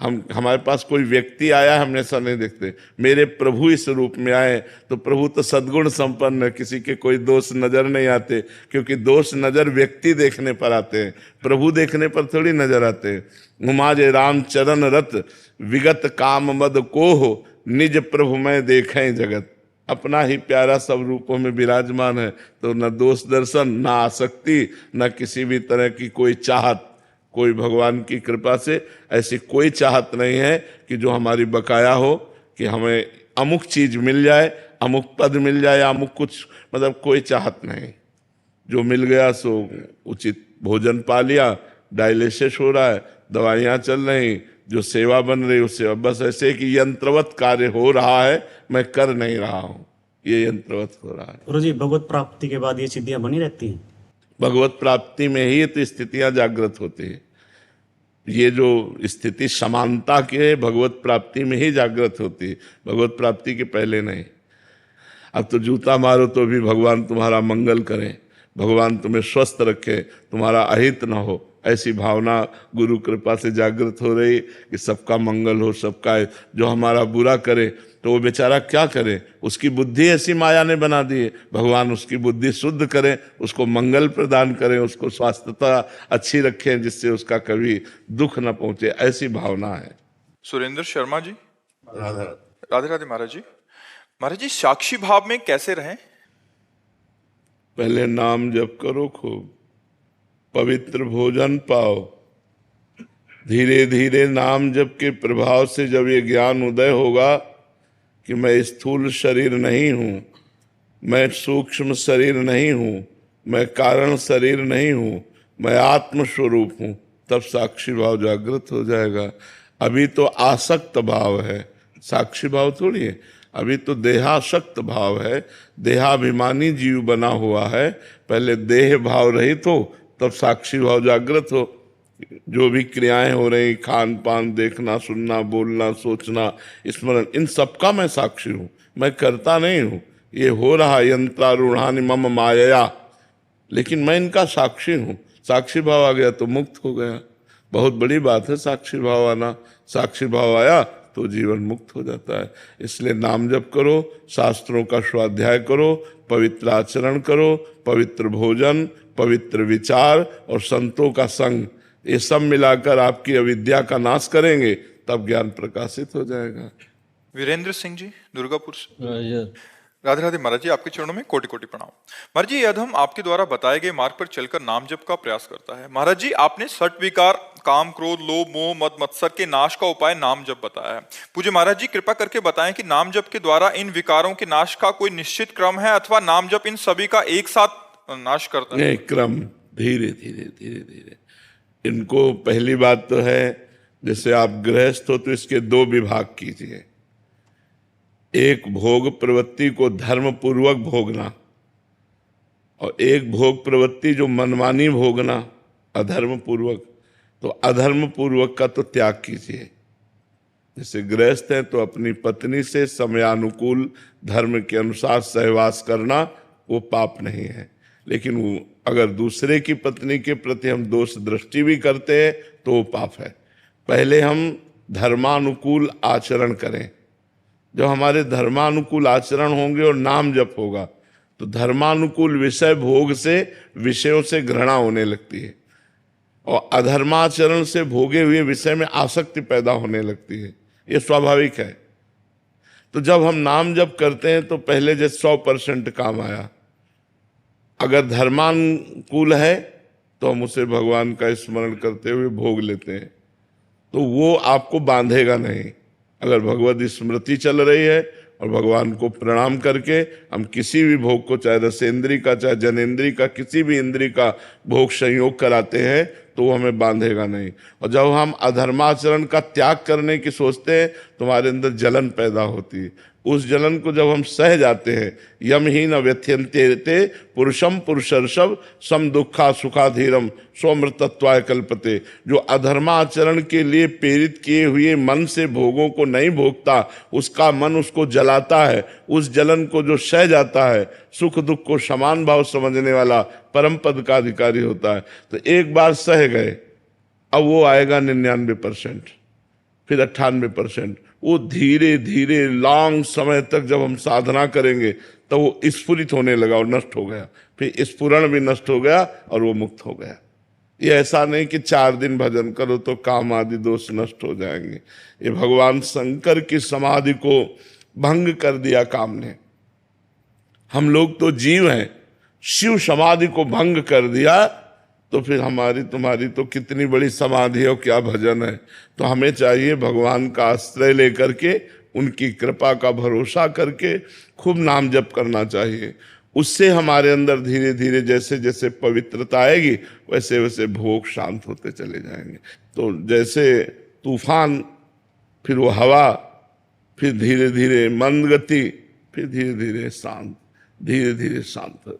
हम हमारे पास कोई व्यक्ति आया हम ऐसा नहीं देखते, मेरे प्रभु इस रूप में आए तो प्रभु तो सद्गुण संपन्न है, किसी के कोई दोष नजर नहीं आते, क्योंकि दोष नजर व्यक्ति देखने पर आते हैं, प्रभु देखने पर थोड़ी नजर आते हैं। उमाजे राम चरण रत विगत काम मद को हो, निज प्रभु में देखें जगत। अपना ही प्यारा सब रूपों में विराजमान है, तो न दोष दर्शन, न आसक्ति, न किसी भी तरह की कोई चाहत। कोई भगवान की कृपा से ऐसी कोई चाहत नहीं है कि जो हमारी बकाया हो, कि हमें अमुक चीज मिल जाए, अमुक पद मिल जाए, अमुक कुछ, मतलब कोई चाहत नहीं। जो मिल गया सो उचित भोजन पा लिया, डायलिसिस हो रहा है, दवाइयाँ चल रही, जो सेवा बन रही उस सेवा, बस ऐसे कि यंत्रवत कार्य हो रहा है, मैं कर नहीं रहा हूँ, ये यंत्रवत हो रहा है। गुरु जी, भगवत प्राप्ति के बाद ये सिद्धियां बनी रहती हैं? भगवत प्राप्ति में ही तो स्थितियां जागृत होती है। ये जो स्थिति समानता की है, भगवत प्राप्ति में ही जागृत होती है, भगवत प्राप्ति के पहले नहीं। अब तो जूता मारो तो भी भगवान तुम्हारा मंगल करें, भगवान तुम्हें स्वस्थ रखे, तुम्हारा अहित ना हो, ऐसी भावना गुरु कृपा से जागृत हो रही कि सबका मंगल हो, सबका। जो हमारा बुरा करे तो वो बेचारा क्या करे, उसकी बुद्धि ऐसी माया ने बना दी है, भगवान उसकी बुद्धि शुद्ध करें, उसको मंगल प्रदान करें, उसको स्वास्थ्यता अच्छी रखें, जिससे उसका कभी दुख न पहुंचे, ऐसी भावना है। सुरेंद्र शर्मा जी, राधा राधे राधे महाराज जी। महाराज जी, साक्षी भाव में कैसे रहें? पहले नाम जप करो खूब, पवित्र भोजन पाओ, धीरे धीरे नाम जप के प्रभाव से जब ये ज्ञान उदय होगा कि मैं स्थूल शरीर नहीं हूँ, मैं सूक्ष्म शरीर नहीं हूँ, मैं कारण शरीर नहीं हूँ, मैं आत्म स्वरूप हूँ, तब साक्षी भाव जागृत हो जाएगा। अभी तो आसक्त भाव है, साक्षी भाव थोड़ी है, अभी तो देहासक्त भाव है, देहाभिमानी जीव बना हुआ है। पहले देह भाव रहित हो, तब साक्षी भाव जागृत हो। जो भी क्रियाएं हो रही, खान पान, देखना, सुनना, बोलना, सोचना, स्मरण, इन सबका मैं साक्षी हूँ, मैं करता नहीं हूँ। ये हो रहा यंत्रारूढ़ानि मम मायया, लेकिन मैं इनका साक्षी हूँ। साक्षी भाव आ गया तो मुक्त हो गया। बहुत बड़ी बात है साक्षी भाव आना। साक्षी भाव आया तो जीवन मुक्त हो जाता है। इसलिए नाम जप करो, शास्त्रों का स्वाध्याय करो, पवित्र आचरण करो, पवित्र भोजन, पवित्र विचार और संतों का संग, ये सब मिलाकर आपकी अविद्या का नाश करेंगे, तब ज्ञान प्रकाशित हो जाएगा। वीरेंद्र सिंह जी, दुर्गापुर से। राधे राधे महाराज जी, आपके चरणों में कोटि कोटि प्रणाम। महाराज जी, यदि हम आपके द्वारा बताए गए मार्ग पर चलकर नाम जप का प्रयास करता है, महाराज जी आपने षट विकार, काम, क्रोध, लोभ, मोह, मद, मत्सर के नाश का उपाय नाम जप बताया है। पूज्य महाराज जी कृपा करके बताएं कि नाम जप के द्वारा इन विकारों के नाश का कोई निश्चित क्रम है, अथवा नाम जप इन सभी का एक साथ नाश करता है? नहीं, क्रम, धीरे धीरे धीरे धीरे। इनको पहली बात तो है, जैसे आप गृहस्थ हो तो इसके दो विभाग कीजिए। एक भोग प्रवृत्ति को धर्म पूर्वक भोगना, और एक भोग प्रवृत्ति जो मनमानी भोगना अधर्म पूर्वक। तो अधर्म पूर्वक का तो त्याग कीजिए। जैसे गृहस्थ हैं तो अपनी पत्नी से समयानुकूल धर्म के अनुसार सहवास करना वो पाप नहीं है, लेकिन वो अगर दूसरे की पत्नी के प्रति हम दोष दृष्टि भी करते हैं तो वो पाप है। पहले हम धर्मानुकूल आचरण करें। जब हमारे धर्मानुकूल आचरण होंगे और नाम जप होगा तो धर्मानुकूल विषय भोग से, विषयों से घृणा होने लगती है, और अधर्माचरण से भोगे हुए विषय में आसक्ति पैदा होने लगती है। ये स्वाभाविक है। तो जब हम नाम जप करते हैं तो पहले जैसे 100% काम आया। अगर धर्मानुकूल है तो हम उसे भगवान का स्मरण करते हुए भोग लेते हैं, तो वो आपको बांधेगा नहीं। अगर भगवत स्मृति चल रही है और भगवान को प्रणाम करके हम किसी भी भोग को, चाहे रसेंद्री का, चाहे जनेंद्री का, किसी भी इंद्री का भोग संयोग कराते हैं, तो वो हमें बांधेगा नहीं। और जब हम अधर्माचरण का त्याग करने की सोचते हैं तो हमारे अंदर जलन पैदा होती है। उस जलन को जब हम सह जाते हैं, यम ही न व्यथ्यन्ते पुरुषम पुरुषर्षभ सम दुखा सुखाधीरम स्वमृतत्वाय कल्पते। जो अधर्माचरण के लिए प्रेरित किए हुए मन से भोगों को नहीं भोगता, उसका मन उसको जलाता है। उस जलन को जो सह जाता है, सुख दुख को समान भाव समझने वाला परम पद का अधिकारी होता है। तो एक बार सह गए, अब वो आएगा 99%। फिर 98%। वो धीरे धीरे लॉन्ग समय तक जब हम साधना करेंगे तो वो स्फुरित होने लगा और नष्ट हो गया, फिर स्फुरण भी नष्ट हो गया और वो मुक्त हो गया। ये ऐसा नहीं कि 4 दिन भजन करो तो काम आदि दोष नष्ट हो जाएंगे। ये भगवान शंकर की समाधि को भंग कर दिया काम ने। हम लोग तो जीव हैं, शिव समाधि को भंग कर दिया तो फिर हमारी तुम्हारी तो कितनी बड़ी समाधि और क्या भजन है। तो हमें चाहिए भगवान का आश्रय लेकर के, उनकी कृपा का भरोसा करके खूब नाम जप करना चाहिए। उससे हमारे अंदर धीरे धीरे जैसे जैसे पवित्रता आएगी वैसे वैसे भोग शांत होते चले जाएंगे। तो जैसे तूफान, फिर वो हवा, फिर धीरे धीरे मंद गति, फिर धीरे धीरे शांत, धीरे धीरे शांत।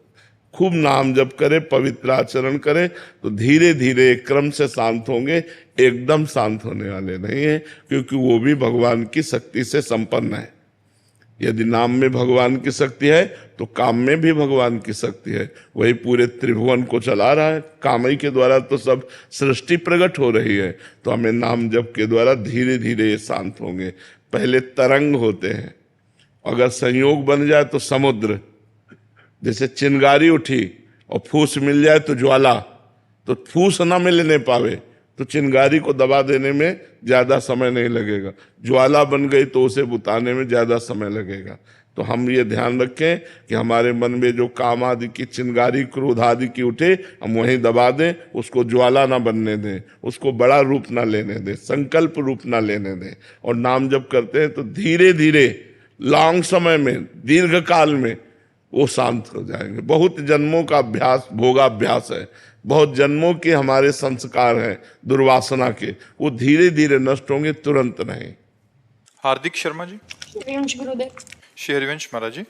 खूब नाम जप करे, पवित्र आचरण करे तो धीरे धीरे क्रम से शांत होंगे। एकदम शांत होने वाले नहीं है, क्योंकि वो भी भगवान की शक्ति से संपन्न है। यदि नाम में भगवान की शक्ति है तो काम में भी भगवान की शक्ति है। वही पूरे त्रिभुवन को चला रहा है, काम ही के द्वारा तो सब सृष्टि प्रकट हो रही है। तो हमें नाम जप के द्वारा धीरे धीरे ये शांत होंगे। पहले तरंग होते हैं, अगर संयोग बन जाए तो समुद्र, जैसे चिंगारी उठी और फूस मिल जाए तो ज्वाला, तो फूस ना मिलने पावे तो चिंगारी को दबा देने में ज्यादा समय नहीं लगेगा, ज्वाला बन गई तो उसे बुताने में ज्यादा समय लगेगा। तो हम ये ध्यान रखें कि हमारे मन में जो काम आदि की चिंगारी, क्रोध आदि की उठे, हम वहीं दबा दें, उसको ज्वाला ना बनने दें, उसको बड़ा रूप ना लेने दें, संकल्प रूप ना लेने दें। और नाम जब करते हैं तो धीरे धीरे लॉन्ग समय में, दीर्घ काल में वो शांत हो जाएंगे। बहुत जन्मों का अभ्यास, भोगाभ्यास है, बहुत जन्मों के हमारे संस्कार हैं दुर्वासना के, वो धीरे धीरे नष्ट होंगे, तुरंत नहीं। हार्दिक शर्मा जी। हरिवंश गुरुदेव। श्री हरिवंश महाराज जी।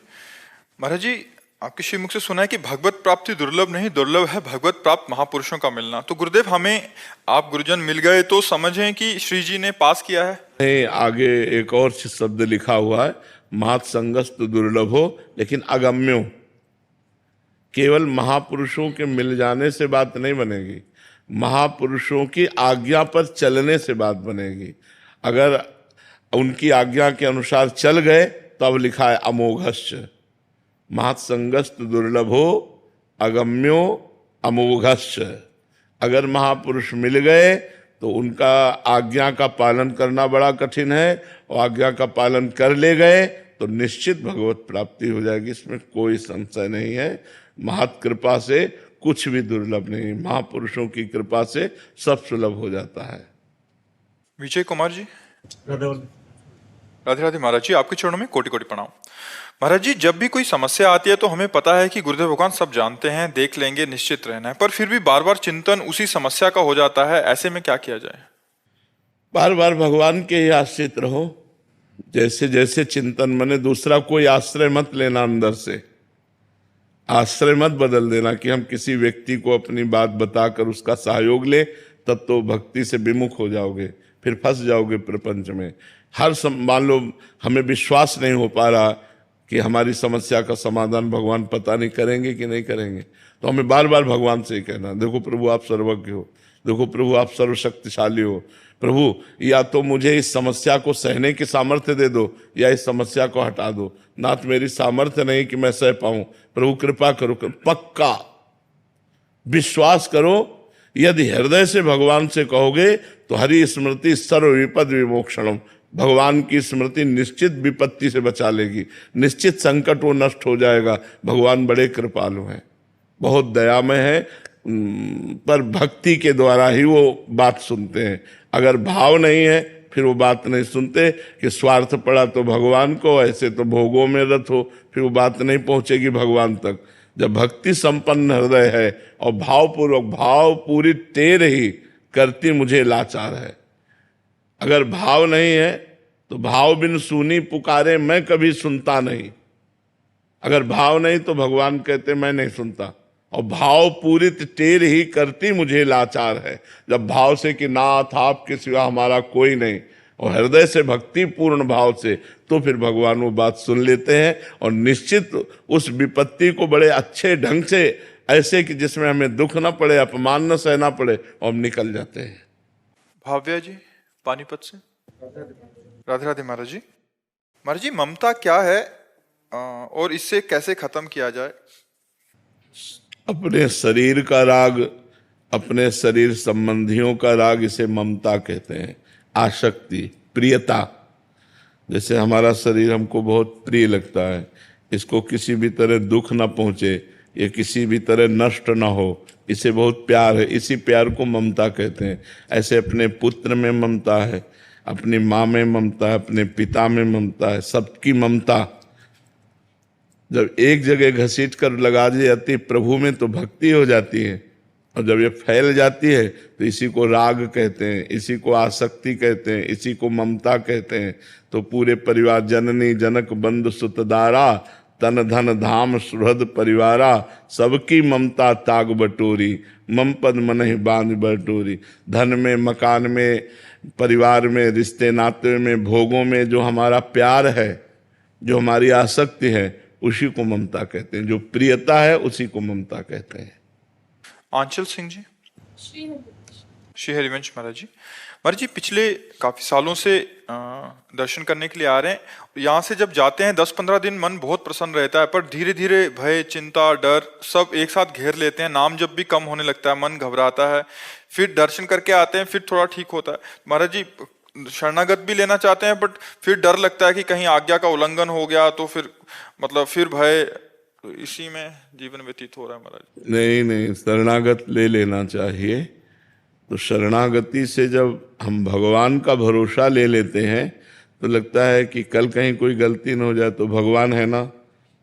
महाराज जी, आपके श्रीमुख से सुना है कि भगवत प्राप्ति दुर्लभ नहीं, दुर्लभ है भगवत प्राप्त महापुरुषों का मिलना। तो गुरुदेव, हमें आप गुरुजन मिल गए तो समझें कि श्री जी ने पास किया है। नहीं, आगे एक और शब्द लिखा हुआ है, महत् संगस्त दुर्लभो लेकिन अगम्यो। केवल महापुरुषों के मिल जाने से बात नहीं बनेगी, महापुरुषों की आज्ञा पर चलने से बात बनेगी। अगर उनकी आज्ञा के अनुसार चल गए तब लिखा है अमोघश्च, महत् संगस्त दुर्लभो अगम्यो अमोघश्च। अगर महापुरुष मिल गए तो उनका आज्ञा का पालन करना बड़ा कठिन है, और आज्ञा का पालन कर ले गए तो निश्चित भगवत प्राप्ति हो जाएगी, इसमें कोई संशय नहीं है। महत् कृपा से कुछ भी दुर्लभ नहीं, महापुरुषों की कृपा से सब सुलभ हो जाता है। विजय कुमार जी। राधे राधे राधे महाराज जी, आपके चरणों में कोटि कोटि प्रणाम। महाराज जी, जब भी कोई समस्या आती है तो हमें पता है कि गुरुदेव भगवान सब जानते हैं, देख लेंगे, निश्चित रहना है, पर फिर भी बार बार चिंतन उसी समस्या का हो जाता है। ऐसे में क्या किया जाए? बार बार भगवान के ही आश्रित रहो। जैसे जैसे चिंतन मने, दूसरा कोई आश्रय मत लेना, अंदर से आश्रय मत बदल देना कि हम किसी व्यक्ति को अपनी बात बताकर उसका सहयोग ले, तब तो भक्ति से विमुख हो जाओगे, फिर फंस जाओगे प्रपंच में। मान लो हमें विश्वास नहीं हो पा रहा कि हमारी समस्या का समाधान भगवान पता नहीं करेंगे कि नहीं करेंगे, तो हमें बार बार भगवान से ही कहना, देखो प्रभु आप सर्वज्ञ हो, देखो प्रभु आप सर्वशक्तिशाली हो, प्रभु या तो मुझे इस समस्या को सहने की सामर्थ्य दे दो या इस समस्या को हटा दो। नाथ मेरी सामर्थ्य नहीं कि मैं सह पाऊं, प्रभु कृपा करो। पक्का विश्वास करो, यदि हृदय से भगवान से कहोगे तो हरि स्मृति सर्व विपद विमोक्षणम, भगवान की स्मृति निश्चित विपत्ति से बचा लेगी, निश्चित संकट वो नष्ट हो जाएगा। भगवान बड़े कृपालु हैं, बहुत दयामय है, पर भक्ति के द्वारा ही वो बात सुनते हैं। अगर भाव नहीं है फिर वो बात नहीं सुनते कि स्वार्थ पड़ा तो भगवान को, ऐसे तो भोगों में रत हो, फिर वो बात नहीं पहुंचेगी भगवान तक। जब भक्ति संपन्न हृदय है और भावपूर्वक, भाव पूरी तेर ही करती मुझे लाचार है। अगर भाव नहीं है तो भाव बिन सुनी पुकारे मैं कभी सुनता नहीं। अगर भाव नहीं तो भगवान कहते मैं नहीं सुनता। और भाव पूरित टेर ही करती मुझे लाचार है। जब भाव से कि नाथ आपके सिवा हमारा कोई नहीं, और हृदय से भक्ति पूर्ण भाव से, तो फिर भगवान वो बात सुन लेते हैं और निश्चित उस विपत्ति को बड़े अच्छे ढंग से, ऐसे कि जिसमें हमें दुख न पड़े, अपमान न सहना पड़े, और हम निकल जाते हैं। भाव्या जी पानीपत से। राधे राधे महाराज जी। महाराज जी, ममता क्या है और इससे कैसे खत्म किया जाए? अपने शरीर का राग, अपने शरीर संबंधियों का राग, इसे ममता कहते हैं। आसक्ति, प्रियता। जैसे हमारा शरीर हमको बहुत प्रिय लगता है, इसको किसी भी तरह दुख ना पहुंचे, ये किसी भी तरह नष्ट ना हो, इसे बहुत प्यार है, इसी प्यार को ममता कहते हैं। ऐसे अपने पुत्र में ममता है, अपनी माँ में ममता है, अपने पिता में ममता है, सबकी ममता जब एक जगह घसीट कर लगा दी जाती है प्रभु में, तो भक्ति हो जाती है। और जब ये फैल जाती है तो इसी को राग कहते हैं, इसी को आसक्ति कहते हैं, इसी को ममता कहते हैं। तो पूरे परिवार, जननी जनक बंधु सुतदारा, तन धन धाम सुहृद परिवारा, सबकी ममता ताग बटोरी, मम पद मनहि बांध बटोरी। धन में, मकान में, परिवार में, रिश्ते नाते में, भोगों में जो हमारा प्यार है, जो हमारी आसक्ति है, उसी को ममता कहते हैं। जो प्रियता है उसी को ममता कहते हैं। आंचल सिंह जी। श्री हरिवंश महाराज जी। महाराज जी, पिछले काफी सालों से दर्शन करने के लिए आ रहे हैं। यहाँ से जब जाते हैं 10-15 दिन मन बहुत प्रसन्न रहता है, पर धीरे धीरे भय, चिंता, डर सब एक साथ घेर लेते हैं। नाम जब भी कम होने लगता है, मन घबराता है। फिर दर्शन करके आते हैं, फिर थोड़ा ठीक होता है। महाराज जी, शरणागत भी लेना चाहते हैं, बट फिर डर लगता है कि कहीं आज्ञा का उल्लंघन हो गया तो फिर फिर भय, तो इसी में जीवन व्यतीत हो रहा है महाराज। नहीं, शरणागत ले लेना चाहिए। तो शरणागति से जब हम भगवान का भरोसा ले लेते हैं तो लगता है कि कल कहीं कोई गलती न हो जाए तो भगवान है ना,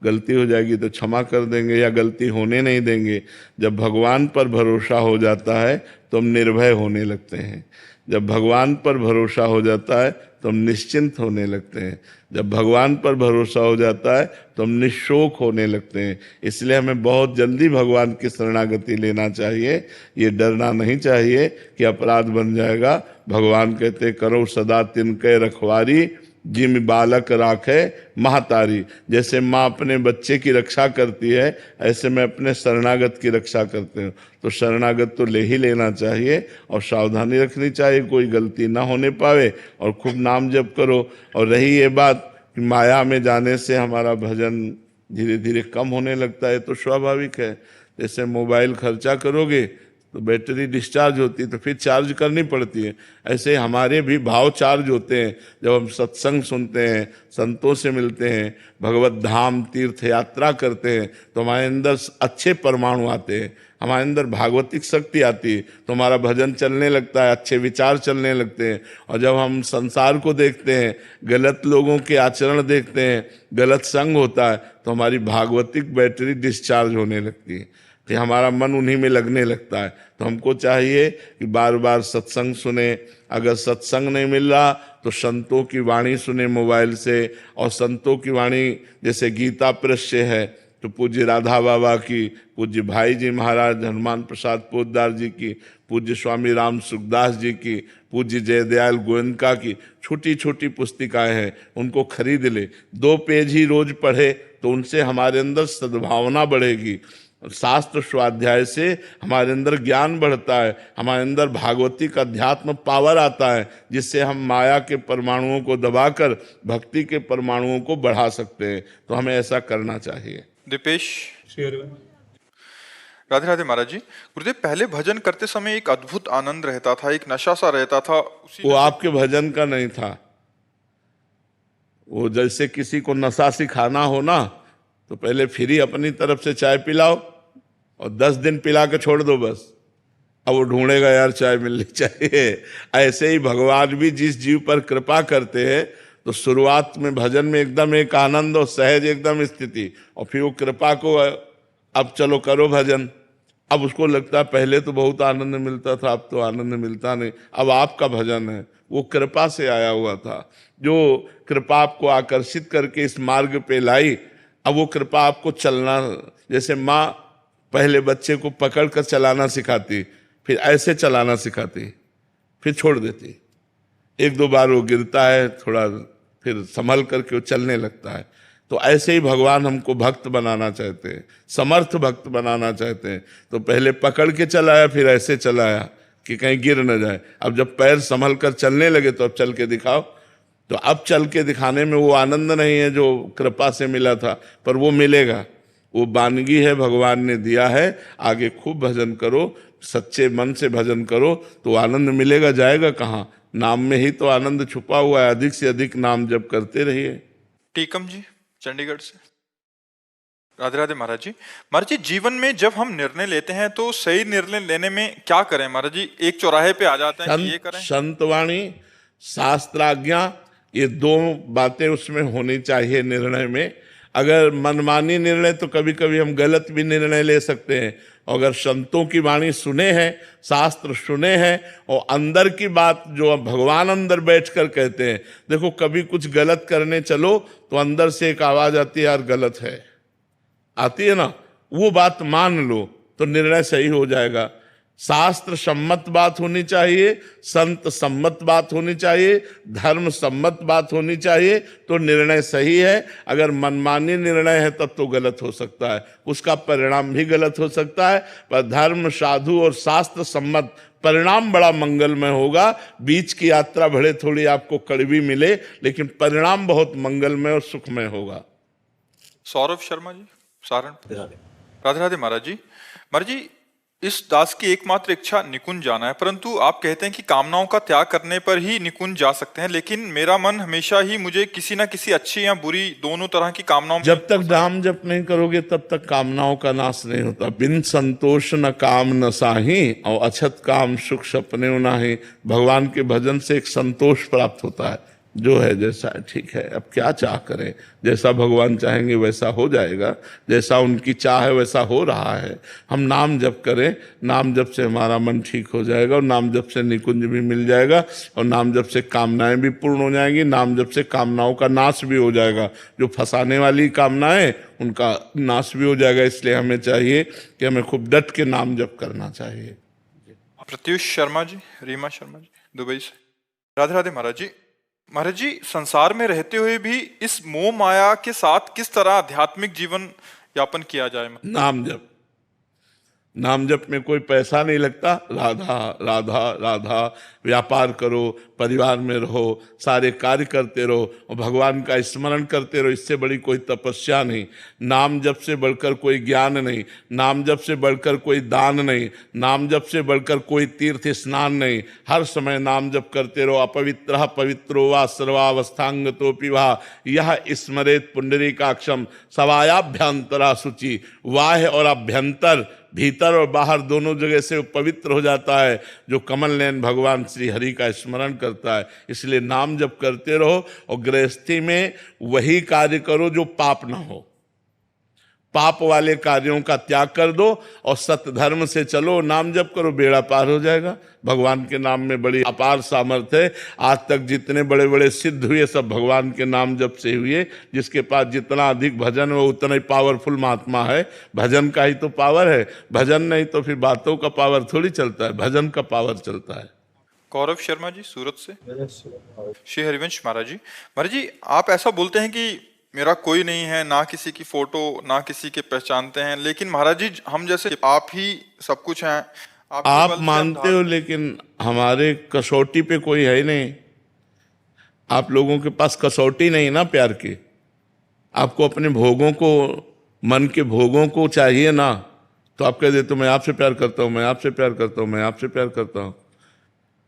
गलती हो जाएगी तो क्षमा कर देंगे या गलती होने नहीं देंगे। जब भगवान पर भरोसा हो जाता है तो हम निर्भय होने लगते हैं। जब भगवान पर भरोसा हो जाता है तो हम निश्चिंत होने लगते हैं। जब भगवान पर भरोसा हो जाता है तो हम निशोक होने लगते हैं। इसलिए हमें बहुत जल्दी भगवान की शरणागति लेना चाहिए। ये डरना नहीं चाहिए कि अपराध बन जाएगा। भगवान कहते करो सदा तिनके रखवारी, जिम बालक राखे महतारी। जैसे माँ अपने बच्चे की रक्षा करती है, ऐसे मैं अपने शरणागत की रक्षा करते हूँ। तो शरणागत तो ले ही लेना चाहिए और सावधानी रखनी चाहिए, कोई गलती ना होने पावे, और खूब नाम जप करो। और रही ये बात कि माया में जाने से हमारा भजन धीरे धीरे कम होने लगता है, तो स्वाभाविक है। जैसे मोबाइल खर्चा करोगे तो बैटरी डिस्चार्ज होती है, तो फिर चार्ज करनी पड़ती है। ऐसे हमारे भी भाव चार्ज होते हैं। जब हम सत्संग सुनते हैं, संतों से मिलते हैं, भगवत धाम तीर्थ यात्रा करते हैं, तो हमारे अंदर अच्छे परमाणु आते हैं, हमारे अंदर भागवतिक शक्ति आती है, तो हमारा भजन चलने लगता है, अच्छे विचार चलने लगते हैं। और जब हम संसार को देखते हैं, गलत लोगों के आचरण देखते हैं, गलत संग होता है, तो हमारी भागवतिक बैटरी डिस्चार्ज होने लगती है, कि हमारा मन उन्हीं में लगने लगता है। तो हमको चाहिए कि बार बार सत्संग सुने। अगर सत्संग नहीं मिल रहा तो संतों की वाणी सुने मोबाइल से। और संतों की वाणी जैसे गीता प्रश्य है तो पूज्य राधा बाबा की, पूज्य भाई जी महाराज हनुमान प्रसाद पोद्दार जी की, पूज्य स्वामी राम सुखदास जी की, पूज्य जयदयाल गोयनका की छोटी छोटी पुस्तिकाएं हैं, उनको खरीद ले। 2 पेज ही रोज पढ़े तो उनसे हमारे अंदर सद्भावना बढ़ेगी। शास्त्र स्वाध्याय से हमारे अंदर ज्ञान बढ़ता है, हमारे अंदर भागवतिक अध्यात्म पावर आता है, जिससे हम माया के परमाणुओं को दबाकर भक्ति के परमाणुओं को बढ़ा सकते हैं। तो हमें ऐसा करना चाहिए। दीपेश। राधे राधे महाराज जी। गुरुदेव, पहले भजन करते समय एक अद्भुत आनंद रहता था, एक नशा सा रहता था। वो आपके भजन का नहीं था। वो जैसे किसी को नशा सिखाना हो ना, तो पहले फ्री अपनी तरफ से चाय पिलाओ और 10 दिन पिला के छोड़ दो बस। अब वो ढूंढेगा यार चाय मिलनी चाहिए। ऐसे ही भगवान भी जिस जीव पर कृपा करते हैं, तो शुरुआत में भजन में एकदम एक आनंद और सहज एकदम स्थिति, और फिर वो कृपा को अब चलो करो भजन। अब उसको लगता है पहले तो बहुत आनंद मिलता था, अब तो आनंद मिलता नहीं। अब आपका भजन है, वो कृपा से आया हुआ था। जो कृपा आपको आकर्षित करके इस मार्ग पे लाई, अब वो कृपा आपको चलना, जैसे माँ पहले बच्चे को पकड़ कर चलाना सिखाती, फिर ऐसे चलाना सिखाती, फिर छोड़ देती। 1-2 बार वो गिरता है थोड़ा, फिर संभल करके वो चलने लगता है। तो ऐसे ही भगवान हमको भक्त बनाना चाहते हैं, समर्थ भक्त बनाना चाहते हैं। तो पहले पकड़ के चलाया, फिर ऐसे चलाया। कि कहीं गिर न जाए। अब जब पैर संभल कर चलने लगे तो अब चल के दिखाओ। तो अब चल के दिखाने में वो आनंद नहीं है जो कृपा से मिला था, पर वो मिलेगा। वो वानगी है, भगवान ने दिया है। आगे खूब भजन करो, सच्चे मन से भजन करो तो आनंद मिलेगा। जाएगा कहाँ? नाम में ही तो आनंद छुपा हुआ है। अधिक से अधिक नाम जप करते रहिए। टीकम जी चंडीगढ़ से। राधे राधे महाराज जी। महाराज जी, जीवन में जब हम निर्णय लेते हैं तो सही निर्णय लेने में क्या करें महाराज जी? एक चौराहे पे आ जाते हैं कि ये करें। संतवाणी, शास्त्राज्ञा, ये दो बातें उसमें होनी चाहिए निर्णय में। अगर मनमानी निर्णय तो कभी कभी हम गलत भी निर्णय ले सकते हैं। अगर संतों की वाणी सुने हैं, शास्त्र सुने हैं और अंदर की बात जो भगवान अंदर बैठकर कहते हैं, देखो कभी कुछ गलत करने चलो तो अंदर से एक आवाज आती है, यार गलत है, आती है ना, वो बात मान लो तो निर्णय सही हो जाएगा। शास्त्र सम्मत बात होनी चाहिए, संत सम्मत बात होनी चाहिए, धर्म सम्मत बात होनी चाहिए तो निर्णय सही है। अगर मनमानी निर्णय है तब तो गलत हो सकता है, उसका परिणाम भी गलत हो सकता है। पर धर्म, साधु और शास्त्र सम्मत परिणाम बड़ा मंगलमय होगा। बीच की यात्रा भले थोड़ी आपको कड़वी मिले, लेकिन परिणाम बहुत मंगलमय और सुखमय होगा। सौरभ शर्मा जी सहारनपुर। राधे राधे महाराज जी। महाराज जी, इस दास की एकमात्र इच्छा निकुंज जाना है, परंतु आप कहते हैं कि कामनाओं का त्याग करने पर ही निकुंज जा सकते हैं, लेकिन मेरा मन हमेशा ही मुझे किसी ना किसी अच्छी या बुरी दोनों तरह की कामनाओं। जब तक नाम जप नहीं करोगे तब तक कामनाओं का नाश नहीं होता। बिन संतोष न काम न साही और अछत काम सुख सपने नाही। भगवान के भजन से एक संतोष प्राप्त होता है। जो है जैसा है ठीक है, अब क्या चाह करें, जैसा भगवान चाहेंगे वैसा हो जाएगा, जैसा उनकी चाह है वैसा हो रहा है। हम नाम जप करें, नाम जप से हमारा मन ठीक हो जाएगा और नाम जप से निकुंज भी मिल जाएगा और नाम जप से कामनाएं भी पूर्ण हो जाएंगी। नाम जप से कामनाओं का नाश भी हो जाएगा, जो फंसाने वाली कामनाएं उनका नाश भी हो जाएगा। इसलिए हमें चाहिए कि हमें खूब डट के नाम जप करना चाहिए। प्रत्युष शर्मा जी, रीमा शर्मा जी दुबई से। राधे राधे महाराज जी। महाराज जी, संसार में रहते हुए भी इस मोह माया के साथ किस तरह आध्यात्मिक जीवन यापन किया जाए? नाम जप। नाम जप में कोई पैसा नहीं लगता। राधा राधा राधा, व्यापार करो, परिवार में रहो, सारे कार्य करते रहो और भगवान का स्मरण करते रहो। इससे बड़ी कोई तपस्या नहीं। नाम जप से बढ़कर कोई ज्ञान नहीं, नाम जप से बढ़कर कोई दान नहीं, नाम जप से बढ़कर कोई तीर्थ स्नान नहीं। हर समय नाम जप करते रहो। अपवित्रः पवित्रो वा सर्वावस्थांगतोऽपि वा यह स्मरेत पुंडरीकाक्षम सवायाभ्यंतरा शुचि। वाह्य और अभ्यंतर, भीतर और बाहर दोनों जगह से पवित्र हो जाता है जो कमल नयन भगवान श्री हरि का स्मरण करता है। इसलिए नाम जप करते रहो और गृहस्थी में वही कार्य करो जो पाप ना हो। पाप वाले कार्यों का त्याग कर दो और सत्य धर्म से चलो, नाम जप करो, बेड़ा पार हो जाएगा। भगवान के नाम में बड़ी अपार सामर्थ्य है। आज तक जितने बड़े बड़े सिद्ध हुए सब भगवान के नाम जप से हुए। जिसके पास जितना अधिक भजन हो उतना ही पावरफुल महात्मा है। भजन का ही तो पावर है। भजन नहीं तो फिर बातों का पावर थोड़ी चलता है, भजन का पावर चलता है। गौरव शर्मा जी सूरत से। श्री हरिवंश महाराज जी। महाराज जी, आप ऐसा बोलते हैं कि मेरा कोई नहीं है, ना किसी की फोटो, ना किसी के पहचानते हैं, लेकिन महाराज जी हम जैसे आप ही सब कुछ हैं। आप मानते हो लेकिन हमारे कसौटी पे कोई है नहीं। आप लोगों के पास कसौटी नहीं ना प्यार की। आपको अपने भोगों को, मन के भोगों को चाहिए ना, तो आप कह देते मैं आपसे प्यार करता हूं, मैं आपसे प्यार करता हूं, मैं आपसे प्यार करता हूं।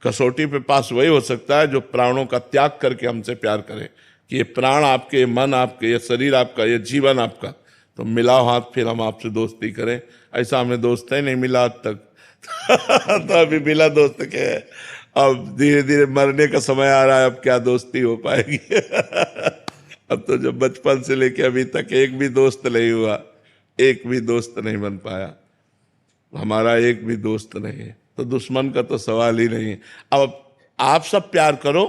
कसौटी पे पास वही हो सकता है जो प्राणों का त्याग करके हमसे प्यार करे कि ये प्राण आपके, ये मन आपके, ये शरीर आपका, ये जीवन आपका, तो मिलाओ हाथ फिर हम आपसे दोस्ती करें। ऐसा हमें दोस्त है नहीं मिला आज तक। तो अभी मिला दोस्त के, अब धीरे धीरे मरने का समय आ रहा है, अब क्या दोस्ती हो पाएगी। अब तो जब बचपन से लेके अभी तक एक भी दोस्त नहीं हुआ, एक भी दोस्त नहीं बन पाया, हमारा एक भी दोस्त नहीं है, तो दुश्मन का तो सवाल ही नहीं है। अब आप सब प्यार करो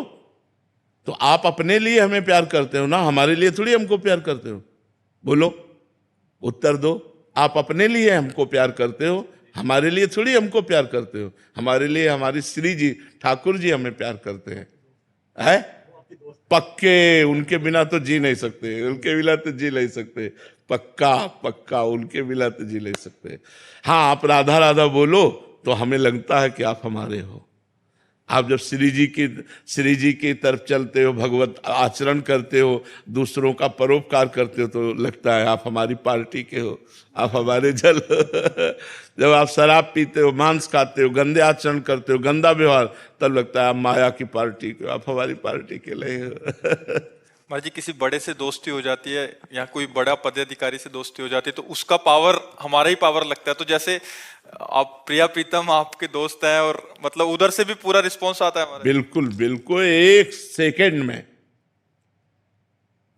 तो आप अपने लिए हमें प्यार करते हो ना, हमारे लिए थोड़ी हमको प्यार करते हो। बोलो, उत्तर दो। आप अपने लिए हमको प्यार करते हो, हमारे लिए थोड़ी हमको प्यार करते हो। हमारे लिए हमारी श्री जी ठाकुर जी हमें प्यार करते हैं। पक्के, उनके बिना तो जी नहीं सकते, उनके बिना तो जी नहीं सकते। पक्का पक्का, उनके बिना तो जी नहीं सकते। हाँ, आप राधा राधा बोलो तो हमें लगता है कि आप हमारे हो। आप जब श्री जी की तरफ चलते हो, भगवत आचरण करते हो, दूसरों का परोपकार करते हो, तो लगता है आप हमारी पार्टी के हो, आप हमारे जल जब आप शराब पीते हो, मांस खाते हो, गंदे आचरण करते हो, गंदा व्यवहार, तब लगता है आप माया की पार्टी के हो, आप हमारी पार्टी के नहीं हो। महाराज जी, किसी बड़े से दोस्ती हो जाती है या कोई बड़ा पदाधिकारी से दोस्ती हो जाती है तो उसका पावर हमारा ही पावर लगता है। तो जैसे आप प्रिया प्रीतम आपके दोस्त हैं और मतलब उधर से भी पूरा रिस्पॉन्स आता है हमारे। बिल्कुल बिल्कुल, एक सेकंड में।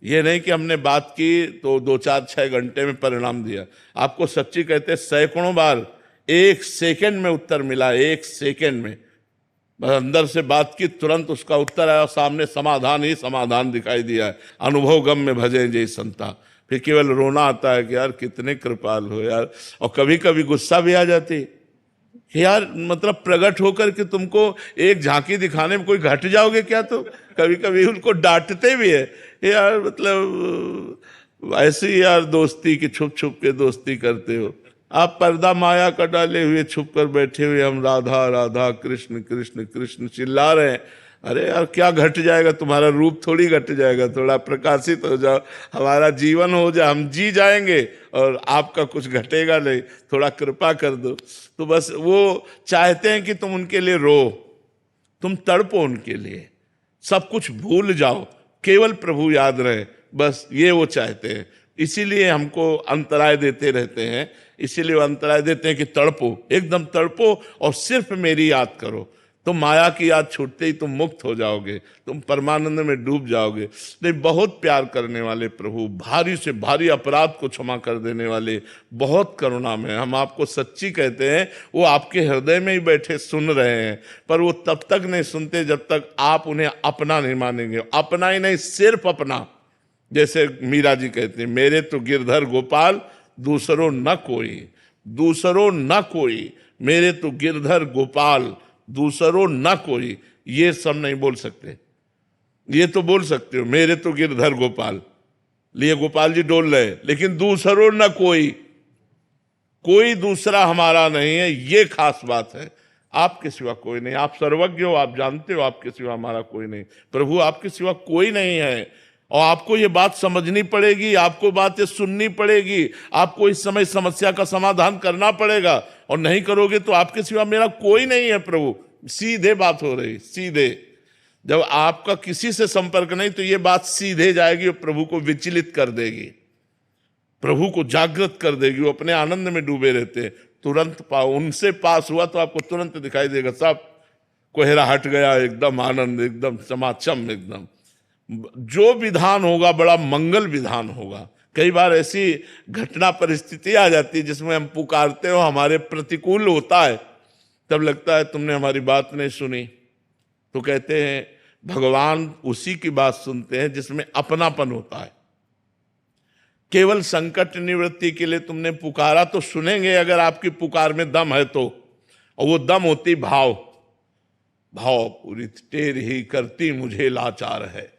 ये नहीं कि हमने बात की तो 2-4-6 घंटे में परिणाम दिया। आपको सच्ची कहते सैकड़ों बार एक सेकंड में उत्तर मिला, एक सेकंड में। बस अंदर से बात की, तुरंत उसका उत्तर आया, सामने समाधान ही समाधान दिखाई दिया है। अनुभव गम में भजे जय संता। फिर केवल रोना आता है कि यार कितने कृपाल हो यार। और कभी कभी गुस्सा भी आ जाती कि यार मतलब प्रकट होकर के तुमको एक झांकी दिखाने में कोई घट जाओगे क्या। तो कभी कभी उनको डांटते भी है यार, मतलब ऐसी यार दोस्ती की छुप छुप के दोस्ती करते हो आप। पर्दा माया का डाले हुए छुप कर बैठे हुए हम राधा राधा कृष्ण कृष्ण कृष्ण चिल्ला रहे हैं। अरे यार क्या घट जाएगा, तुम्हारा रूप थोड़ी घट जाएगा, थोड़ा प्रकाशित हो जाओ, हमारा जीवन हो जाए, हम जी जाएंगे और आपका कुछ घटेगा नहीं, थोड़ा कृपा कर दो। तो बस वो चाहते हैं कि तुम उनके लिए रो, तुम तड़पो उनके लिए, सब कुछ भूल जाओ, केवल प्रभु याद रहे, बस ये वो चाहते हैं। इसीलिए हमको अंतराय देते रहते हैं, इसीलिए वो अंतराय देते हैं कि तड़पो, एकदम तड़पो और सिर्फ मेरी याद करो। तुम माया की याद छूटते ही तुम मुक्त हो जाओगे, तुम परमानंद में डूब जाओगे। नहीं, बहुत प्यार करने वाले प्रभु, भारी से भारी अपराध को क्षमा कर देने वाले, बहुत करुणा में। हम आपको सच्ची कहते हैं, वो आपके हृदय में ही बैठे सुन रहे हैं, पर वो तब तक नहीं सुनते जब तक आप उन्हें अपना नहीं मानेंगे। अपना ही नहीं, सिर्फ अपना। जैसे मीरा जी कहते हैं, मेरे तो गिरधर गोपाल दूसरों न कोई, दूसरों न कोई, मेरे तो गिरधर गोपाल दूसरों न कोई। ये सब नहीं बोल सकते, ये तो बोल सकते हो मेरे तो गिरधर गोपाल, लिए गोपाल जी डोल रहे, लेकिन दूसरों न कोई, कोई दूसरा हमारा नहीं है, ये खास बात है। आपके सिवा कोई नहीं, आप सर्वज्ञ हो, आप जानते हो आपके सिवा हमारा कोई नहीं। प्रभु आपके सिवा कोई नहीं है, और आपको ये बात समझनी पड़ेगी, आपको बातें सुननी पड़ेगी, आपको इस समय समस्या का समाधान करना पड़ेगा, और नहीं करोगे तो आपके सिवा मेरा कोई नहीं है प्रभु। सीधे बात हो रही, सीधे। जब आपका किसी से संपर्क नहीं तो ये बात सीधे जाएगी और प्रभु को विचलित कर देगी, प्रभु को जागृत कर देगी। वो अपने आनंद में डूबे रहते हैं, तुरंत पाओ। उनसे पास हुआ तो आपको तुरंत दिखाई देगा, सब कोहरा हट गया, एकदम आनंद, एकदम समाचम, एकदम जो विधान होगा बड़ा मंगल विधान होगा। कई बार ऐसी घटना परिस्थिति आ जाती है जिसमें हम पुकारते हो, हमारे प्रतिकूल होता है, तब लगता है तुमने हमारी बात नहीं सुनी। तो कहते हैं भगवान उसी की बात सुनते हैं जिसमें अपनापन होता है। केवल संकट निवृत्ति के लिए तुमने पुकारा तो सुनेंगे, अगर आपकी पुकार में दम है तो। और वो दम होती भाव, भाव पूरी टेर ही करती मुझे लाचार है।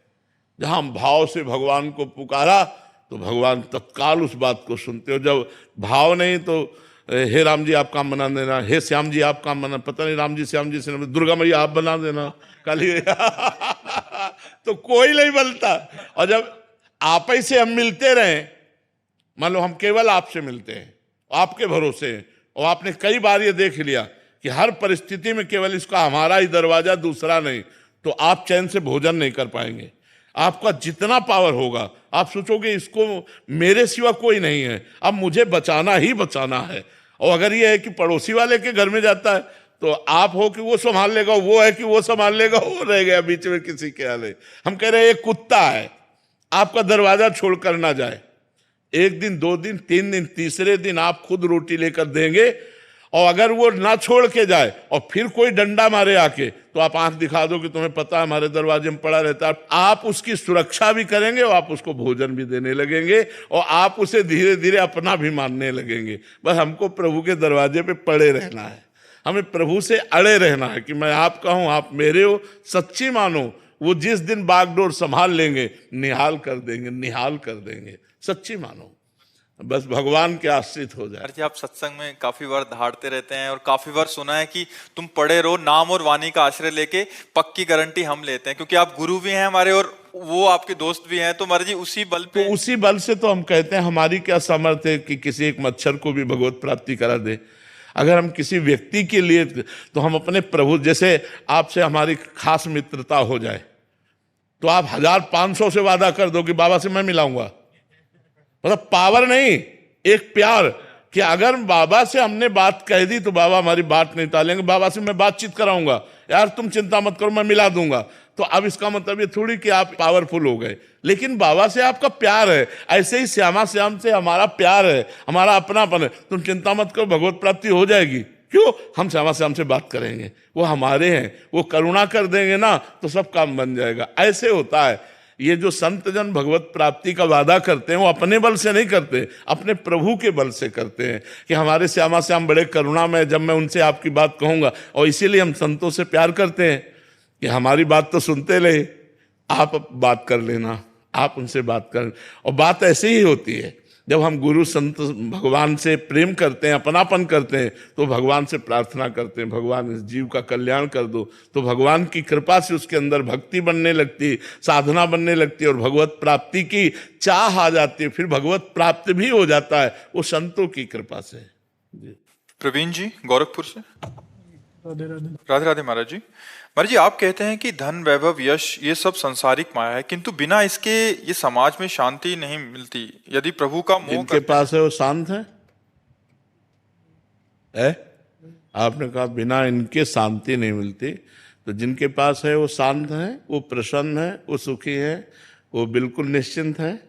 जहां भाव से भगवान को पुकारा तो भगवान तत्काल उस बात को सुनते हो। जब भाव नहीं तो हे राम जी आप काम बना देना, हे श्याम जी आप काम बना, पता नहीं राम जी श्याम जी से, दुर्गा मैया आप बना देना काली तो कोई नहीं बनता। और जब आप ही से हम मिलते रहे, मान लो हम केवल आपसे मिलते हैं, आपके भरोसे हैं, और आपने कई बार ये देख लिया कि हर परिस्थिति में केवल इसका हमारा ही दरवाजा, दूसरा नहीं, तो आप चैन से भोजन नहीं कर पाएंगे। आपका जितना पावर होगा आप सोचोगे इसको मेरे सिवा कोई नहीं है, अब मुझे बचाना ही बचाना है। और अगर ये है कि पड़ोसी वाले के घर में जाता है तो आप हो कि वो संभाल लेगा, वो है कि वो संभाल लेगा, वो रह गया बीच में किसी के आले। हम कह रहे हैं एक कुत्ता है, आपका दरवाजा छोड़कर ना जाए, एक दिन 2 दिन 3 दिन, तीसरे दिन आप खुद रोटी लेकर देंगे, और अगर वो ना छोड़ के जाए और फिर कोई डंडा मारे आके, तो आप आंख दिखा दो कि तुम्हें पता है हमारे दरवाजे में पड़ा रहता है। आप उसकी सुरक्षा भी करेंगे और आप उसको भोजन भी देने लगेंगे, और आप उसे धीरे धीरे अपना भी मानने लगेंगे। बस हमको प्रभु के दरवाजे पे पड़े रहना है, हमें प्रभु से अड़े रहना है कि मैं आपका हूं, आप मेरे हो, सच्ची मानो। वो जिस दिन बागडोर संभाल लेंगे, निहाल कर देंगे, निहाल कर देंगे, सच्ची मानो। बस भगवान के आश्रित हो जाए। महाराज जी, आप सत्संग में काफी बार दहाड़ते रहते हैं और काफी बार सुना है कि तुम पढ़े रहो, नाम और वाणी का आश्रय लेके पक्की गारंटी हम लेते हैं, क्योंकि आप गुरु भी हैं हमारे और वो आपके दोस्त भी हैं। तो महाराज जी उसी बल तो पे उसी बल से तो हम कहते हैं हमारी क्या सामर्थ्य है कि किसी एक मच्छर को भी भगवत प्राप्ति करा दे। अगर हम किसी व्यक्ति के लिए, तो हम अपने प्रभु, जैसे आपसे हमारी खास मित्रता हो जाए तो आप 1500 से वादा कर दो कि बाबा से मैं मिलाऊंगा। मतलब पावर नहीं, एक प्यार कि अगर बाबा से हमने बात कह दी तो बाबा हमारी बात नहीं टालेंगे, बाबा से मैं बातचीत कराऊंगा, यार तुम चिंता मत करो मैं मिला दूंगा। तो अब इसका मतलब ये थोड़ी कि आप पावरफुल हो गए, लेकिन बाबा से आपका प्यार है। ऐसे ही श्यामा श्याम से हमारा प्यार है, हमारा अपनापन है। तुम चिंता मत करो, भगवत प्राप्ति हो जाएगी। क्यों? हम श्यामा श्याम से बात करेंगे, वो हमारे हैं, वो करुणा कर देंगे ना तो सब काम बन जाएगा। ऐसे होता है। ये जो संत जन भगवत प्राप्ति का वादा करते हैं वो अपने बल से नहीं करते, अपने प्रभु के बल से करते हैं कि हमारे श्यामा श्याम बड़े करुणामय, जब मैं उनसे आपकी बात कहूंगा। और इसीलिए हम संतों से प्यार करते हैं कि हमारी बात तो सुनते रहे, आप बात कर लेना, आप उनसे बात कर। और बात ऐसे ही होती है, जब हम गुरु संत भगवान से प्रेम करते हैं, अपनापन करते हैं, तो भगवान से प्रार्थना करते हैं, भगवान इस जीव का कल्याण कर दो। तो भगवान की कृपा से उसके अंदर भक्ति बनने लगती, साधना बनने लगती और भगवत प्राप्ति की चाह आ जाती है। फिर भगवत प्राप्ति भी हो जाता है, वो संतों की कृपा से। प्रवीण जी गोरखपुर से। राधे राधे। राधे राधे महाराज जी। महाराज जी, आप कहते हैं कि धन, वैभव, यश ये सब सांसारिक माया है, किंतु बिना इसके ये समाज में शांति नहीं मिलती। यदि प्रभु का मोह जिनके पास है वो शांत है? आपने कहा बिना इनके शांति नहीं मिलती, तो जिनके पास है वो शांत है, वो प्रसन्न है, वो सुखी है, वो बिल्कुल निश्चिंत है।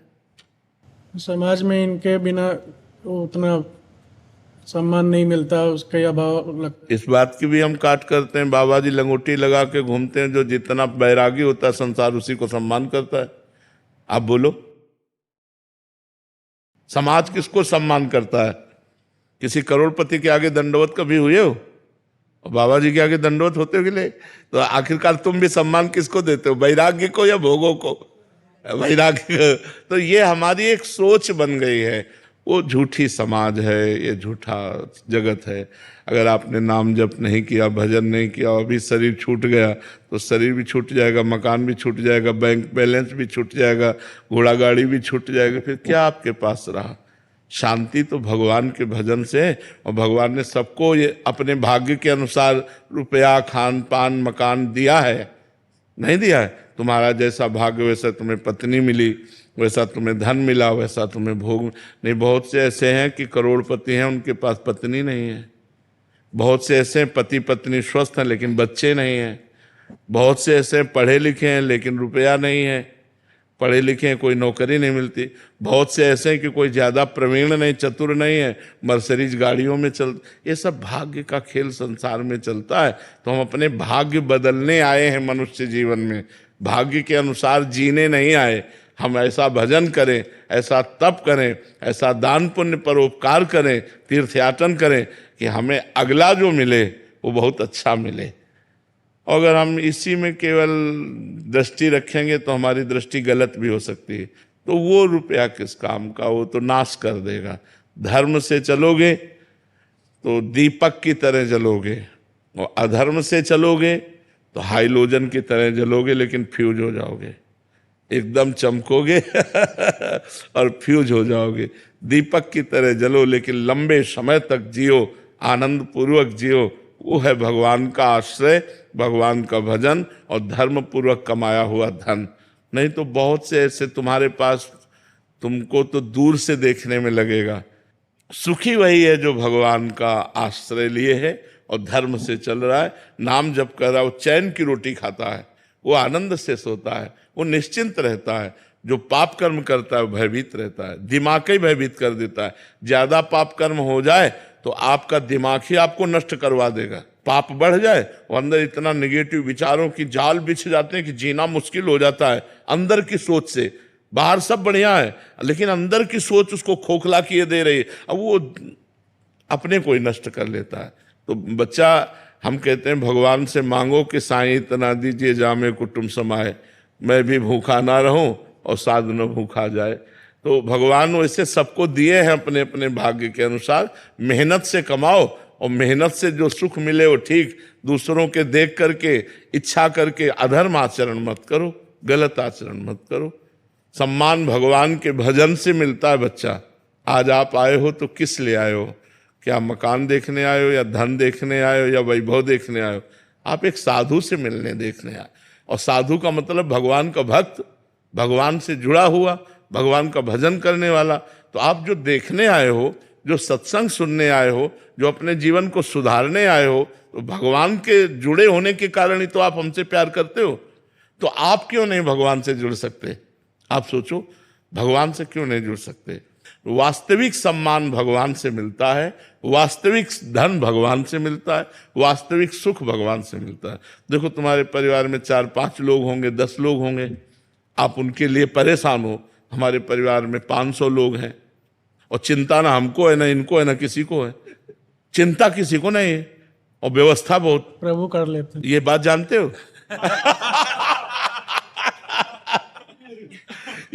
समाज में इनके बिना उतना सम्मान नहीं मिलता, उसका अभाव लगता। इस बात की भी हम काट करते हैं, बाबा जी लंगोटी लगा के घूमते हैं, जो जितना बैरागी होता है संसार उसी को सम्मान करता है। आप बोलो, समाज किसको सम्मान करता है? किसी करोड़पति के आगे दंडवत कभी हुए हो? और बाबा जी के आगे दंडवत होते हो कि नहीं? तो आखिरकार तुम भी सम्मान किसको देते हो, वैराग्य को या भोगों को? वैराग्य। तो ये हमारी एक सोच बन गई है, वो झूठी समाज है, ये झूठा जगत है। अगर आपने नाम जप नहीं किया, भजन नहीं किया, अभी शरीर छूट गया तो शरीर भी छूट जाएगा, मकान भी छूट जाएगा, बैंक बैलेंस भी छूट जाएगा, घोड़ा गाड़ी भी छूट जाएगा, फिर क्या आपके पास रहा? शांति तो भगवान के भजन से। और भगवान ने सबको ये अपने भाग्य के अनुसार रुपया, खान पान, मकान दिया है, नहीं दिया है? तुम्हारा जैसा भाग्य वैसा तुम्हें पत्नी मिली, वैसा तुम्हें धन मिला, वैसा तुम्हें भोग नहीं। बहुत से ऐसे हैं कि करोड़पति हैं, उनके पास पत्नी नहीं है। बहुत से ऐसे पति पत्नी स्वस्थ हैं लेकिन बच्चे नहीं हैं। बहुत से ऐसे पढ़े लिखे हैं लेकिन रुपया नहीं है, पढ़े लिखे हैं कोई नौकरी नहीं मिलती। बहुत से ऐसे हैं कि कोई ज़्यादा प्रवीण नहीं, चतुर नहीं है, मर्सिडीज गाड़ियों में चल। ये सब भाग्य का खेल संसार में चलता है। तो हम अपने भाग्य बदलने आए हैं मनुष्य जीवन में, भाग्य के अनुसार जीने नहीं आए। हम ऐसा भजन करें, ऐसा तप करें, ऐसा दान पुण्य परोपकार करें, तीर्थयाटन करें कि हमें अगला जो मिले वो बहुत अच्छा मिले। अगर हम इसी में केवल दृष्टि रखेंगे तो हमारी दृष्टि गलत भी हो सकती है। तो वो रुपया किस काम का, वो तो नाश कर देगा। धर्म से चलोगे तो दीपक की तरह जलोगे, और अधर्म से चलोगे तो हाइलोजन की तरह जलोगे लेकिन फ्यूज हो जाओगे, एकदम चमकोगे और फ्यूज हो जाओगे। दीपक की तरह जलो लेकिन लंबे समय तक जियो, आनंद पूर्वक जियो। वो है भगवान का आश्रय, भगवान का भजन और धर्म पूर्वक कमाया हुआ धन। नहीं तो बहुत से ऐसे तुम्हारे पास, तुमको तो दूर से देखने में लगेगा। सुखी वही है जो भगवान का आश्रय लिए है और धर्म से चल रहा है, नाम जप कर रहा है, वो चैन की रोटी खाता है, वो आनंद से सोता है, वो निश्चिंत रहता है। जो पाप कर्म करता है वो भयभीत रहता है, दिमाग ही भयभीत कर देता है। ज्यादा पाप कर्म हो जाए तो आपका दिमाग ही आपको नष्ट करवा देगा। पाप बढ़ जाए और अंदर इतना निगेटिव विचारों की जाल बिछ जाते हैं कि जीना मुश्किल हो जाता है। अंदर की सोच से, बाहर सब बढ़िया है लेकिन अंदर की सोच उसको खोखला किए दे रही है, अब वो अपने को ही नष्ट कर लेता है। तो बच्चा, हम कहते हैं भगवान से मांगो कि साईं इतना दीजिए जामे कुटुंब समाए, मैं भी भूखा ना रहूं और साधु न भूखा जाए। तो भगवान वैसे सबको दिए हैं अपने अपने भाग्य के अनुसार। मेहनत से कमाओ और मेहनत से जो सुख मिले वो ठीक, दूसरों के देख करके इच्छा करके अधर्म आचरण मत करो, गलत आचरण मत करो। सम्मान भगवान के भजन से मिलता है बच्चा। आज आप आए हो तो किस लिए आए हो? क्या मकान देखने आए हो, या धन देखने आए हो, या वैभव देखने आए हो? आप एक साधु से मिलने देखने आए। और साधु का मतलब भगवान का भक्त, भगवान से जुड़ा हुआ, भगवान का भजन करने वाला। तो आप जो देखने आए हो, जो सत्संग सुनने आए हो, जो अपने जीवन को सुधारने आए हो, तो भगवान के जुड़े होने के कारण ही तो आप हमसे प्यार करते हो। तो आप क्यों नहीं भगवान से जुड़ सकते? आप सोचो, भगवान से क्यों नहीं जुड़ सकते? वास्तविक सम्मान भगवान से मिलता है, वास्तविक धन भगवान से मिलता है, वास्तविक सुख भगवान से मिलता है। देखो, तुम्हारे परिवार में 4-5 लोग होंगे, 10 लोग होंगे, आप उनके लिए परेशान हो। हमारे परिवार में 500 लोग हैं और चिंता ना हमको है, ना इनको है, ना किसी को है। चिंता किसी को नहीं है और व्यवस्था बहुत प्रभु कर लेते हैं। ये बात जानते हो?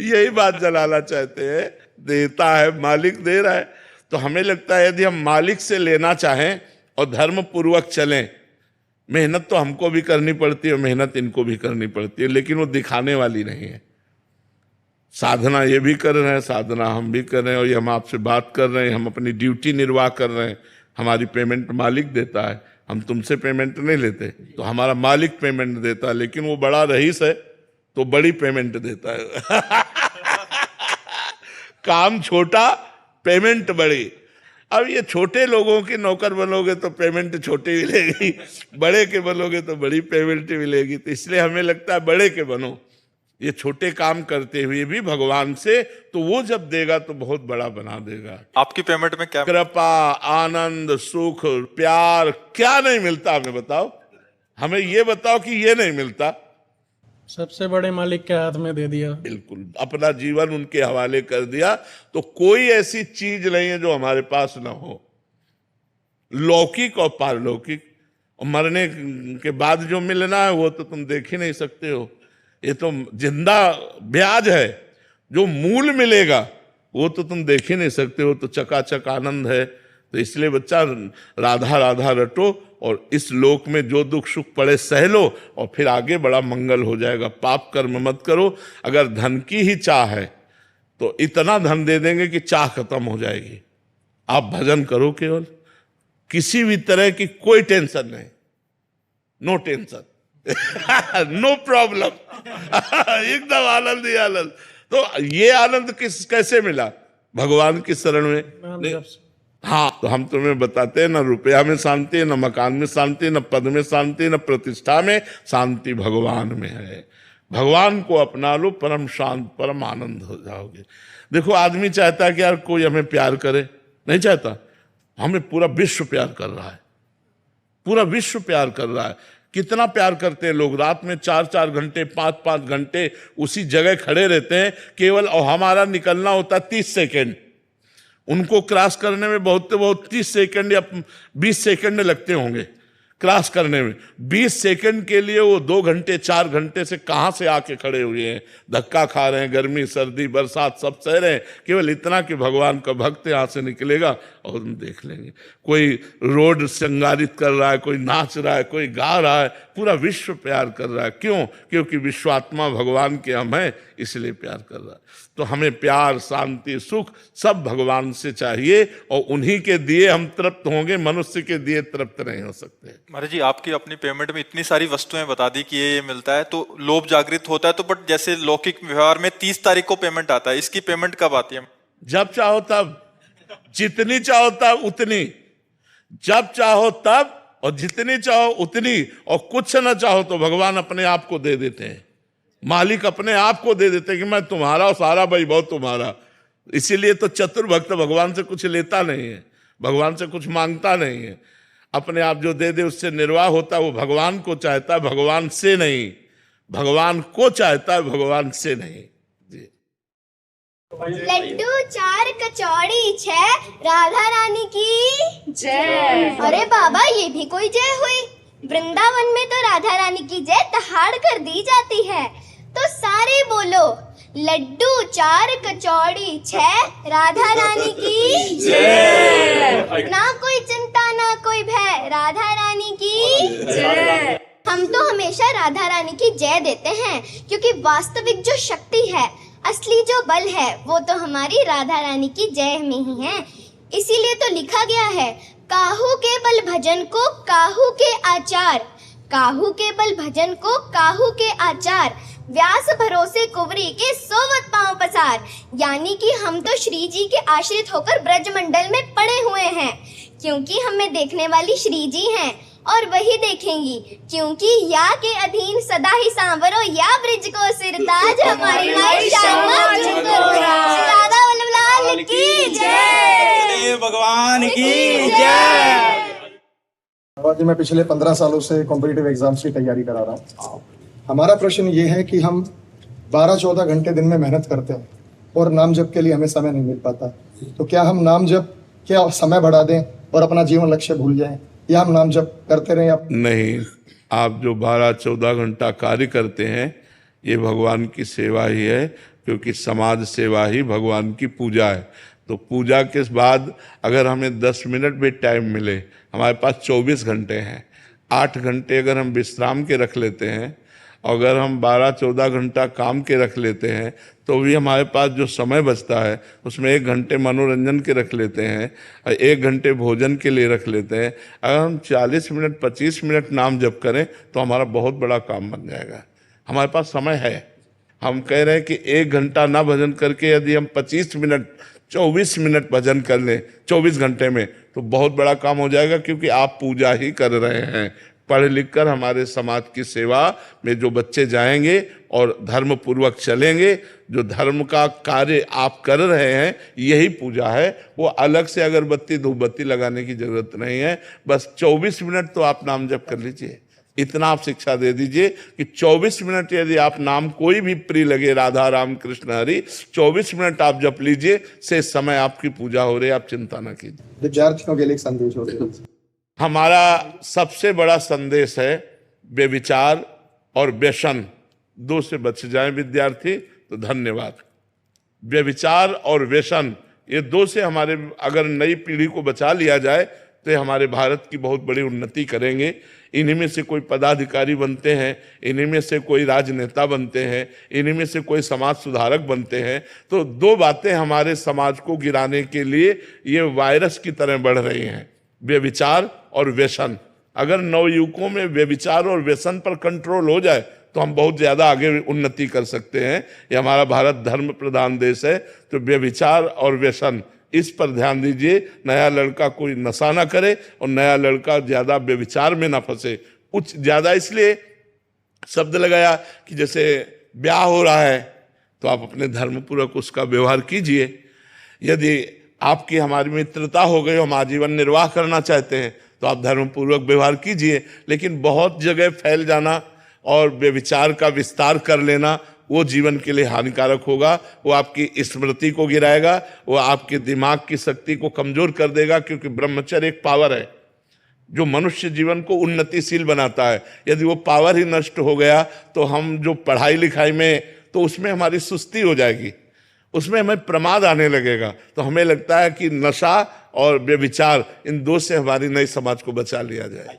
यही बात जलाना चाहते हैं। देता है मालिक, दे रहा है। तो हमें लगता है यदि हम मालिक से लेना चाहें और धर्म पूर्वक चलें, मेहनत तो हमको भी करनी पड़ती है, मेहनत इनको भी करनी पड़ती है, लेकिन वो दिखाने वाली नहीं है। साधना ये भी कर रहे हैं, साधना हम भी कर रहे हैं, और ये हम आपसे बात कर रहे हैं, हम अपनी ड्यूटी निर्वाह कर रहे हैं। हमारी पेमेंट मालिक देता है, हम तुमसे पेमेंट नहीं लेते। तो हमारा मालिक पेमेंट देता है, लेकिन वो बड़ा रईस है तो बड़ी पेमेंट देता है। काम छोटा, पेमेंट बड़ी। अब ये छोटे लोगों के नौकर बनोगे तो पेमेंट छोटी मिलेगी, बड़े के बनोगे तो बड़ी पेमेंट मिलेगी। तो इसलिए हमें लगता है बड़े के बनो। ये छोटे काम करते हुए भी भगवान से, तो वो जब देगा तो बहुत बड़ा बना देगा। आपकी पेमेंट में क्या? कृपा, आनंद, सुख, प्यार, क्या नहीं मिलता हमें बताओ? हमें ये बताओ कि ये नहीं मिलता। सबसे बड़े मालिक के हाथ में दे दिया। बिल्कुल, अपना जीवन उनके हवाले कर दिया। तो कोई ऐसी चीज नहीं है जो हमारे पास ना हो, लौकिक और पारलौकिक। और मरने के बाद जो मिलना है वो तो तुम देख ही नहीं सकते हो। ये तो जिंदा ब्याज है। जो मूल मिलेगा वो तो तुम देख ही नहीं सकते हो। तो चकाचक आनंद है। तो इसलिए बच्चा, राधा राधा रटो और इस लोक में जो दुख सुख पड़े सह लो, और फिर आगे बड़ा मंगल हो जाएगा। पाप कर्म मत करो। अगर धन की ही चाह है तो इतना धन दे देंगे कि चाह खत्म हो जाएगी। आप भजन करो केवल, किसी भी तरह की कोई टेंशन नहीं, नो टेंशन, नो प्रॉब्लम, एकदम आनंद ही आनंद। तो ये आनंद कैसे मिला? भगवान की शरण में। हाँ, तो हम तुम्हें बताते हैं, न रुपया में शांति है, न मकान में शांति, न पद में शांति, न प्रतिष्ठा में शांति, भगवान में है। भगवान को अपना लो, परम शांत, परम आनंद हो जाओगे। देखो, आदमी चाहता है कि यार कोई हमें प्यार करे, नहीं चाहता। हमें पूरा विश्व प्यार कर रहा है, पूरा विश्व प्यार कर रहा है। कितना प्यार करते हैं लोग, रात में 4-4 घंटे, 5-5 घंटे उसी जगह खड़े रहते हैं केवल। और हमारा निकलना होता है 30 सेकेंड, उनको क्रॉस करने में बहुत से बहुत 30 सेकंड या 20 सेकंड लगते होंगे क्रॉस करने में। 20 सेकंड के लिए वो 2 घंटे 4 घंटे से कहाँ से आके खड़े हुए हैं, धक्का खा रहे हैं, गर्मी सर्दी बरसात सब सह रहे हैं, केवल इतना कि भगवान का भक्त यहाँ से निकलेगा और हम देख लेंगे। कोई रोड श्रृंगारित कर रहा है, कोई नाच रहा है, कोई गा रहा है, पूरा विश्व प्यार कर रहा है। क्यों? क्योंकि विश्वात्मा भगवान के हम हैं, इसलिए प्यार कर रहा है। तो हमें प्यार, शांति, सुख सब भगवान से चाहिए, और उन्हीं के दिए हम तृप्त होंगे, मनुष्य के दिए तृप्त नहीं हो सकते। महाराज जी, आपकी अपनी पेमेंट में इतनी सारी वस्तुएं बता दी कि ये मिलता है, तो लोभ जागृत होता है। तो बट जैसे लौकिक व्यवहार में 30 तारीख को पेमेंट आता है, इसकी पेमेंट कब आती है? जब चाहो तब, जितनी चाहो तब उतनी, जब चाहो तब और जितनी चाहो उतनी, और कुछ ना चाहो तो भगवान अपने आप को दे देते हैं। मालिक अपने आप को दे देते हैं कि मैं तुम्हारा और सारा वैभव तुम्हारा। इसीलिए तो चतुर भक्त भगवान से कुछ लेता नहीं है, भगवान से कुछ मांगता नहीं है। अपने आप जो दे दे उससे निर्वाह होता है। वो भगवान को चाहता है, भगवान से नहीं। भगवान को चाहता है, भगवान से नहीं। लड्डू 4 कचौड़ी 6 राधा रानी की जय। अरे बाबा, ये भी कोई जय हुई? वृंदावन में तो राधा रानी की जय दहाड़ कर दी जाती है। तो सारे बोलो, लड्डू 4 कचौड़ी 6 राधा रानी की जय। ना कोई चिंता ना कोई भय, राधा रानी की जय। हम तो हमेशा राधा रानी की जय देते हैं, क्योंकि वास्तविक जो शक्ति है, असली जो बल है, वो तो हमारी राधा रानी की जय में ही है। इसीलिए तो लिखा गया है, काहू के बल भजन को काहू के आचार, काहू के बल भजन को काहू के आचार, व्यास भरोसे कुंवरी के सोवत पांव पसार। यानी कि हम तो श्री जी के आश्रित होकर ब्रजमंडल में पड़े हुए हैं, क्योंकि हमें देखने वाली श्री जी हैं और वही देखेंगी, क्योंकि या के अधीन सदा ही सांवरो, या ब्रिज को सिरताज हमारी माई श्यामा श्री राधा वल्लभ लाल की जय, भगवान की जय। और जी मैं पिछले 15 सालों से कॉम्पिटिटिव एग्जाम्स की तैयारी करा रहा हूँ। हमारा प्रश्न ये है कि हम 12-14 घंटे दिन में मेहनत करते हैं और नाम जप के लिए हमें समय नहीं मिल पाता, तो क्या हम नाम जप क्या समय बढ़ा दें और अपना जीवन लक्ष्य भूल जाएं, या हम नाम जप करते रहें? नहीं, आप जो 12-14 घंटा कार्य करते हैं, ये भगवान की सेवा ही है, क्योंकि समाज सेवा ही भगवान की पूजा है। तो पूजा के बाद अगर हमें 10 मिनट भी टाइम मिले, हमारे पास 24 घंटे हैं, 8 घंटे अगर हम विश्राम के रख लेते हैं, अगर हम 12-14 घंटा काम के रख लेते हैं, तो भी हमारे पास जो समय बचता है उसमें 1 घंटे मनोरंजन के रख लेते हैं और 1 घंटे भोजन के लिए रख लेते हैं। अगर हम 40 मिनट 25 मिनट नाम जप करें तो हमारा बहुत बड़ा काम बन जाएगा। हमारे पास समय है। हम कह रहे हैं कि 1 घंटा ना भजन करके यदि हम 25 मिनट 24 मिनट भजन कर लें 24 घंटे में, तो बहुत बड़ा काम हो जाएगा, क्योंकि आप पूजा ही कर रहे हैं। पढ़ लिख कर हमारे समाज की सेवा में जो बच्चे जाएंगे और धर्म पूर्वक चलेंगे, जो धर्म का कार्य आप कर रहे हैं यही पूजा है। वो अलग से अगरबत्ती धूपबत्ती लगाने की जरूरत नहीं है। बस 24 मिनट तो आप नाम जप कर लीजिए। इतना आप शिक्षा दे दीजिए कि 24 मिनट यदि आप नाम कोई भी प्रिय लगे, राधा राम कृष्ण हरि, 24 मिनट आप जप लीजिए, से समय आपकी पूजा हो रही है, आप चिंता ना कीजिए। विद्यार्थियों के लिए एक संदेश हो रहा है। हमारा सबसे बड़ा संदेश है, व्यभिचार और व्यसन 2 से बच जाएं विद्यार्थी तो धन्यवाद। व्यभिचार और व्यसन ये 2 से हमारे अगर नई पीढ़ी को बचा लिया जाए तो ये हमारे भारत की बहुत बड़ी उन्नति करेंगे। इन्हीं में से कोई पदाधिकारी बनते हैं, इन्हीं में से कोई राजनेता बनते हैं, इन्हीं में से कोई समाज सुधारक बनते हैं। तो 2 बातें हमारे समाज को गिराने के लिए ये वायरस की तरह बढ़ रही हैं, व्यभिचार और व्यसन। अगर नवयुवकों में व्यभिचार और व्यसन पर कंट्रोल हो जाए तो हम बहुत ज़्यादा आगे उन्नति कर सकते हैं। ये हमारा भारत धर्म प्रधान देश है, तो व्यभिचार और व्यसन इस पर ध्यान दीजिए। नया लड़का कोई नशा ना करे और नया लड़का ज़्यादा व्यभिचार में ना फंसे। कुछ ज़्यादा इसलिए शब्द लगाया कि जैसे ब्याह हो रहा है तो आप अपने धर्मपूर्वक उसका व्यवहार कीजिए। यदि आपकी हमारी मित्रता हो गई, हम आजीवन निर्वाह करना चाहते हैं, तो आप धर्मपूर्वक व्यवहार कीजिए। लेकिन बहुत जगह फैल जाना और व्यभिचार का विस्तार कर लेना वो जीवन के लिए हानिकारक होगा। वो आपकी स्मृति को गिराएगा, वो आपके दिमाग की शक्ति को कमजोर कर देगा, क्योंकि ब्रह्मचर्य एक पावर है जो मनुष्य जीवन को उन्नतिशील बनाता है। यदि वो पावर ही नष्ट हो गया तो हम जो पढ़ाई लिखाई में, तो उसमें हमारी सुस्ती हो जाएगी, उसमें हमें प्रमाद आने लगेगा। तो हमें लगता है कि नशा और व्यभिचार इन 2 से हमारी नई समाज को बचा लिया जाए।